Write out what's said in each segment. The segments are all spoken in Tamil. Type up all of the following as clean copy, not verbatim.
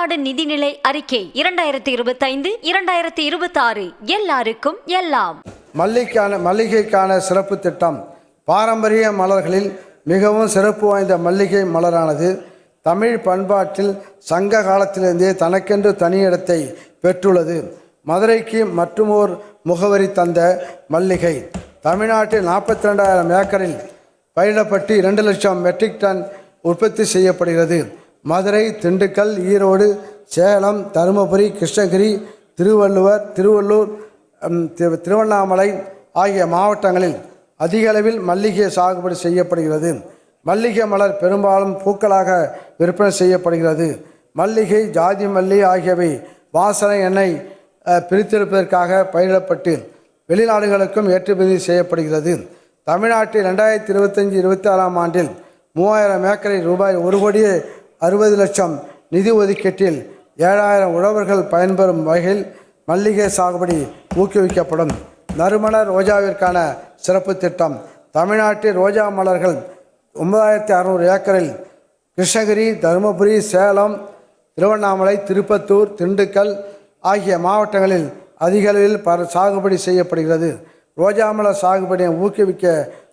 தமிழ்நாடு நிதிநிலை அறிக்கை 2025-2026 எல்லாருக்கும் எல்லாம். மல்லிகைக்கான சிறப்பு திட்டம். பாரம்பரிய மலர்களில் மிகவும் சிறப்பு வாய்ந்த மல்லிகை மலரானது தமிழ் பண்பாட்டில் சங்க காலத்திலிருந்தே தனக்கென்று தனி இடத்தை பெற்றுள்ளது. மதுரைக்கு மற்றுமோர் முகவரி தந்த மல்லிகை தமிழ்நாட்டில் 42,000 ஏக்கரில் பயிரிடப்பட்டு 2 லட்சம் மெட்ரிக் டன் உற்பத்தி செய்யப்படுகிறது. மதுரை, திண்டுக்கல், ஈரோடு, சேலம், தருமபுரி, கிருஷ்ணகிரி, திருவள்ளூர், திருவண்ணாமலை ஆகிய மாவட்டங்களில் அதிக அளவில் மல்லிகை சாகுபடி செய்யப்படுகிறது. மல்லிகை மலர் பெரும்பாலும் பூக்களாக விற்பனை செய்யப்படுகிறது. மல்லிகை, ஜாதி மல்லி ஆகியவை வாசனை எண்ணெய் பிரித்தெடுப்பதற்காக பயிரிடப்பட்டு வெளிநாடுகளுக்கும் ஏற்றுமதி செய்யப்படுகிறது. தமிழ்நாட்டில் 2025-26 ஆண்டில் 3000 ஏக்கரில் ரூபாய் 1,60,00,000 நிதி ஒதுக்கீட்டில் 7,000 உழவர்கள் பயன்பெறும் வகையில் மல்லிகை சாகுபடி ஊக்குவிக்கப்படும். நறுமண ரோஜாவிற்கான சிறப்பு திட்டம். தமிழ்நாட்டில் ரோஜா மலர்கள் 9,600 ஏக்கரில் கிருஷ்ணகிரி, தருமபுரி, சேலம், திருவண்ணாமலை, திருப்பத்தூர், திண்டுக்கல் ஆகிய மாவட்டங்களில் அதிக அளவில் சாகுபடி செய்யப்படுகிறது. ரோஜா மலர் சாகுபடியை ஊக்குவிக்க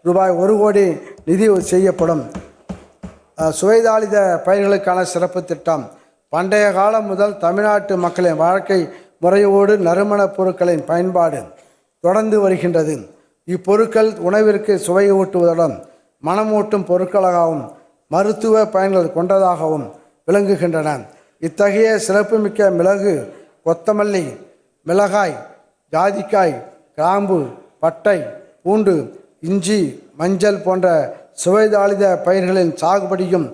ரூபாய் 1 கோடி நிதி செய்யப்படும். சுவைதாளித பயிர்களுக்கான சிறப்பு திட்டம். பண்டைய காலம் முதல் தமிழ்நாட்டு மக்களின் வாழ்க்கை முறையோடு நறுமணப் பொருட்களின் பயன்பாடு தொடர்ந்து வருகின்றது. இப்பொருட்கள் உணவிற்கு சுவை ஊட்டுவதுடன் மனமூட்டும் பொருட்களாகவும் மருத்துவ பயன்கள் கொண்டதாகவும் விளங்குகின்றன. இத்தகைய சிறப்புமிக்க மிளகு, கொத்தமல்லி, மிளகாய், ஜாதிக்காய், கிராம்பு, பட்டை, பூண்டு, இஞ்சி, மஞ்சள் போன்ற சுவைதாளித பயிர்களின் சாகுபடியும்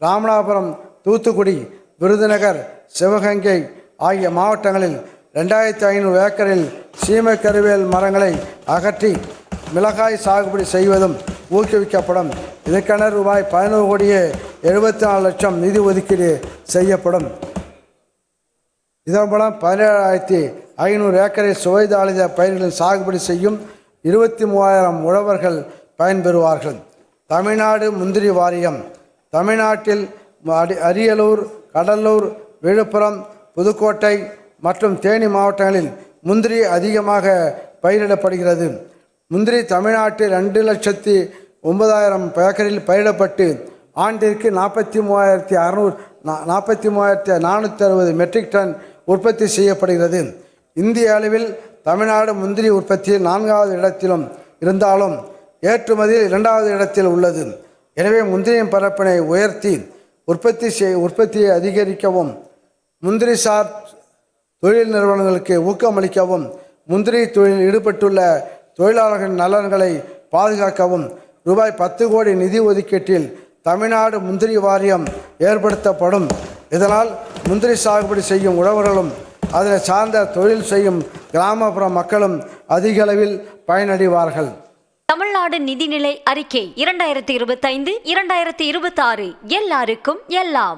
ராமநாதபுரம், தூத்துக்குடி, விருதுநகர், சிவகங்கை ஆகிய மாவட்டங்களில் 2,500 ஏக்கரில் சீமை கருவேல் மரங்களை அகற்றி மிளகாய் சாகுபடி செய்வதும் ஊக்குவிக்கப்படும். இதற்கென ரூபாய் 11,74,00,000 நிதி ஒதுக்கீடு செய்யப்படும். இதன் மூலம் 17,500 ஏக்கரில் சுவைதாளித பயிர்களின் சாகுபடி செய்யும் 23,000 உழவர்கள் பயன்பெறுவார்கள். தமிழ்நாடு முந்திரி வாரியம். தமிழ்நாட்டில் அரியலூர், கடலூர், விழுப்புரம், புதுக்கோட்டை மற்றும் தேனி மாவட்டங்களில் முந்திரி அதிகமாக பயிரிடப்படுகிறது. முந்திரி தமிழ்நாட்டில் 2,09,000 ஏக்கரில் பயிரிடப்பட்டு ஆண்டிற்கு 43,460 மெட்ரிக் டன் உற்பத்தி செய்யப்படுகிறது. இந்திய அளவில் தமிழ்நாடு முந்திரி உற்பத்தியில் 4வது இடத்திலும் இருந்தாலும் ஏற்றுமதியில் 2வது இடத்தில் உள்ளது. எனவே முந்திரியின் பரப்பினை உயர்த்தி உற்பத்தியை அதிகரிக்கவும், முந்திரி சார் தொழில் நிறுவனங்களுக்கு ஊக்கமளிக்கவும், முந்திரி தொழிலில் ஈடுபட்டுள்ள தொழிலாளர்களின் நலன்களை பாதுகாக்கவும் ரூபாய் 10 கோடி நிதி ஒதுக்கீட்டில் தமிழ்நாடு முந்திரி வாரியம் ஏற்படுத்தப்படும். இதனால் முந்திரி சாகுபடி செய்யும் உழவர்களும் அதனை சார்ந்த தொழில் செய்யும் கிராமப்புற மக்களும் அதிக அளவில் பயனடைவார்கள். தமிழ்நாடு நிதிநிலை அறிக்கை 2025-2026 எல்லாருக்கும் எல்லாம்.